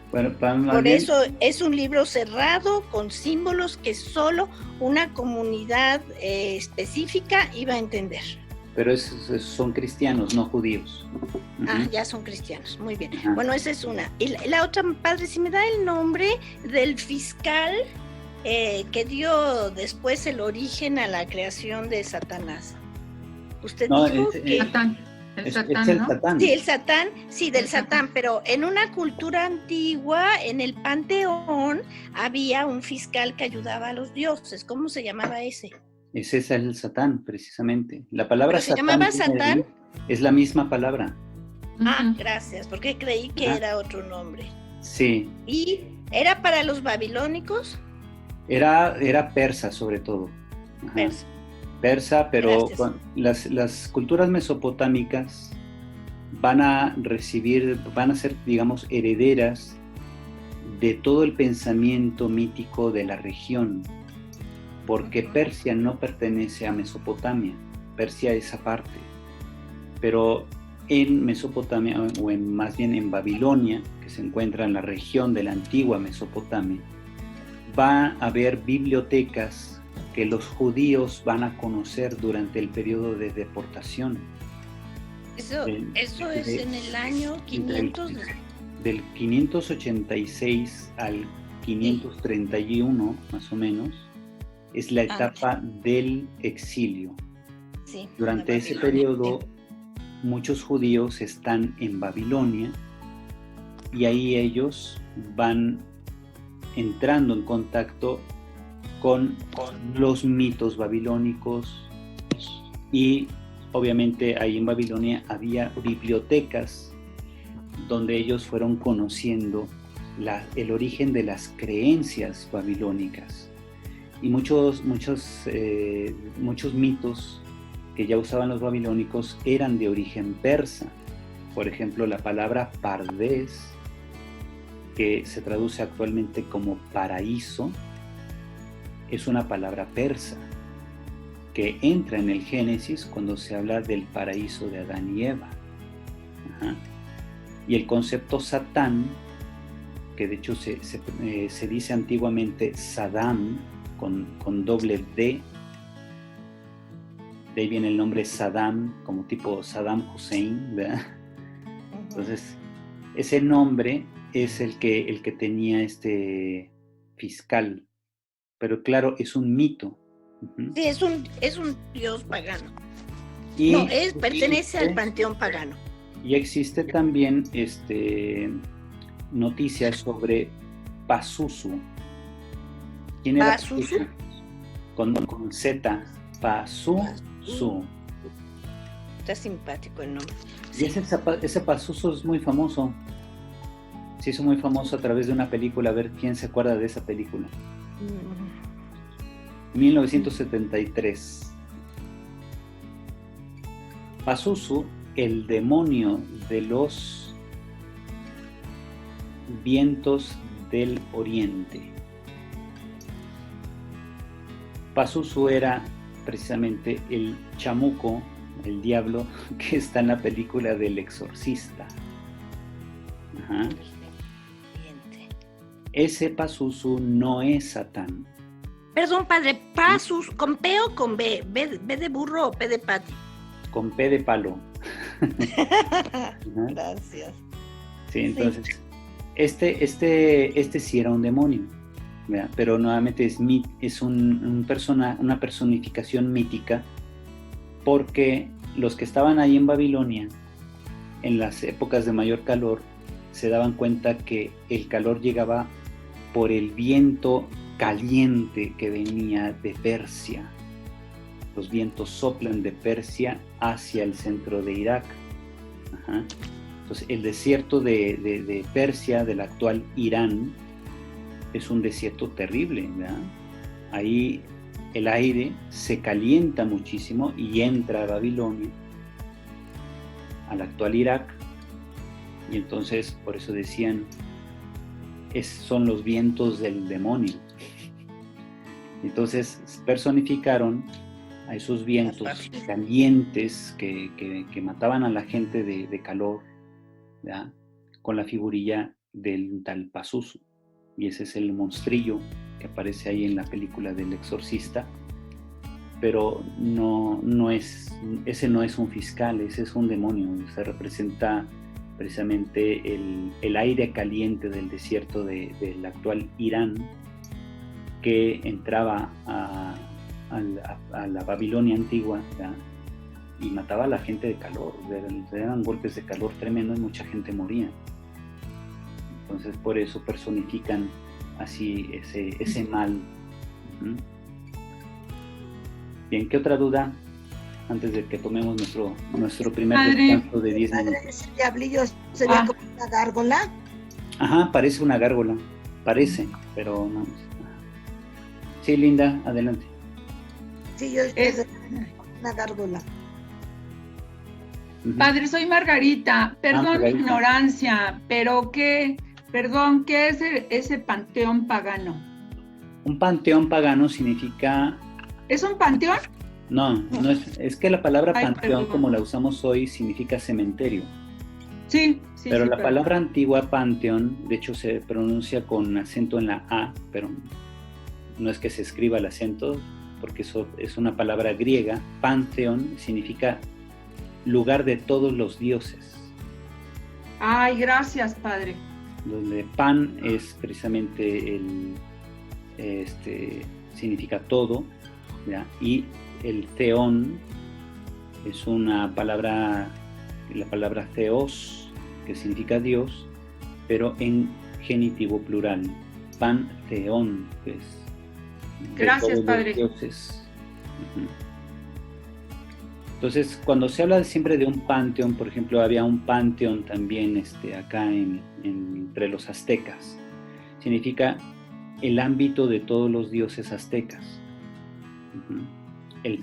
Bueno, por eso es un libro cerrado con símbolos que solo una comunidad específica iba a entender. Pero son cristianos, no judíos. Uh-huh. Ya son cristianos, muy bien. Uh-huh. Bueno, esa es una. Y la otra, padre, si me da el nombre del fiscal que dio después el origen a la creación de Satanás. Usted No, dijo es- que... Satán. El es Satán, el ¿no? Satán. Sí, el Satán, sí, del El Satán. Satán, pero en una cultura antigua, en el panteón, había un fiscal que ayudaba a los dioses. ¿Cómo se llamaba ese? Ese es el Satán, precisamente. La palabra ¿Pero se Satán llamaba viene de ahí, Satán? es la misma palabra. Ah, Ujú. gracias, porque creí que Ajá. era otro nombre. Sí, ¿Y era para los babilónicos? era persa sobre todo. Ajá. Persa. Persa, pero Gracias. las culturas mesopotámicas van a ser, digamos, herederas de todo el pensamiento mítico de la región, porque Ujú. Persia no pertenece a Mesopotamia, Persia es aparte, pero en Mesopotamia, o más bien en Babilonia, que se encuentra en la región de la antigua Mesopotamia, va a haber bibliotecas que los judíos van a conocer durante el periodo de deportación. Eso de- es de- en el año 500. Del 586 al 531, más o menos, es la etapa del exilio. Sí, Durante de ese Babilonia. periodo, muchos judíos están en Babilonia y ahí ellos van entrando en contacto con los mitos babilónicos, y obviamente ahí en Babilonia había bibliotecas donde ellos fueron conociendo el origen de las creencias babilónicas, y muchos mitos que ya usaban los babilónicos eran de origen persa. Por ejemplo, la palabra Pardés, que se traduce actualmente como paraíso, es una palabra persa que entra en el Génesis cuando se habla del paraíso de Adán y Eva. Ajá. Y el concepto Satán, que de hecho se dice antiguamente Saddam con doble D, de ahí viene el nombre Saddam, como tipo Saddam Hussein, ¿verdad? Entonces, ese nombre es el que tenía este fiscal, pero claro, es un mito. Uh-huh. Sí, es un dios pagano. Y No, pertenece al panteón pagano. Y existe también noticias sobre Pazuzu. ¿Quién era ¿Pazuzu? Con Z, Pazuzu. Está simpático el nombre. Y ese Pazuzu es muy famoso. Se hizo muy famoso a través de una película. A ver quién se acuerda de esa película. 1973. Pazuzu, el demonio de los vientos del oriente. Pazuzu era precisamente el chamuco, el diablo, que está en la película del Exorcista. Ajá. Ese Pazuzu no es Satán. Perdón, padre, Pazus, ¿con P o con B? ¿B de burro o P de pati? Con P de palo. Gracias. Sí, entonces, este sí era un demonio, ¿verdad? Pero nuevamente es una personificación mítica, porque los que estaban ahí en Babilonia, en las épocas de mayor calor, se daban cuenta que el calor llegaba por el viento caliente que venía de Persia. Los vientos soplan de Persia hacia el centro de Irak. Ajá. Entonces, el desierto de Persia, del actual Irán, es un desierto terrible, ¿verdad? Ahí el aire se calienta muchísimo y entra a Babilonia, al actual Irak, y entonces por eso decían, son los vientos del demonio. Entonces personificaron a esos vientos calientes que mataban a la gente de calor, ¿verdad? Con la figurilla del tal Pazuzu. Y ese es el monstrillo que aparece ahí en la película del Exorcista. Pero ese no es un fiscal, ese es un demonio. Se representa precisamente el aire caliente del desierto del actual Irán, que entraba a la Babilonia antigua, ¿ya? Y mataba a la gente de calor. Eran golpes de calor tremendos y mucha gente moría. Entonces por eso personifican así ese mal. Bien, ¿qué otra duda? Antes de que tomemos nuestro primer descanso de 10 minutos. ¿Ese diablillo sería como una gárgola? Ajá, parece una gárgola. Parece, pero no. Sí, Linda, adelante. Sí, yo es una gárgola. Padre, soy Margarita. Perdón Margarita. mi ignorancia, pero ¿qué es ese panteón pagano? Un panteón pagano significa... ¿Es un panteón? No es que la palabra Ay, panteón, perdón. como la usamos hoy, significa cementerio. Sí. Pero sí, la perdón. palabra antigua, panteón, de hecho se pronuncia con acento en la A, pero no es que se escriba el acento, porque eso es una palabra griega. Panteón significa lugar de todos los dioses. Ay, gracias, Padre. Donde pan es precisamente significa todo, ¿ya? Y el theón es una palabra, la palabra theos, que significa Dios, pero en genitivo plural. Panteón, pues. Gracias, Padre. Dioses. Entonces, cuando se habla siempre de un panteón, por ejemplo, había un panteón también acá entre los aztecas. Significa el ámbito de todos los dioses aztecas. El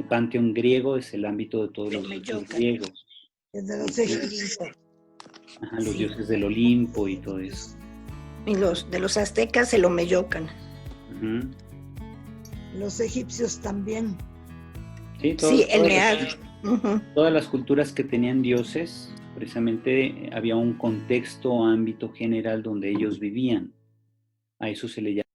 panteón griego es el ámbito de todos los dioses griegos. De los egipcios. Ajá, los dioses del Olimpo y todo eso. Y de los aztecas, el Omeyocan. Los egipcios también. Sí, el Mead. Todas las culturas que tenían dioses, precisamente había un contexto o ámbito general donde ellos vivían. A eso se le llama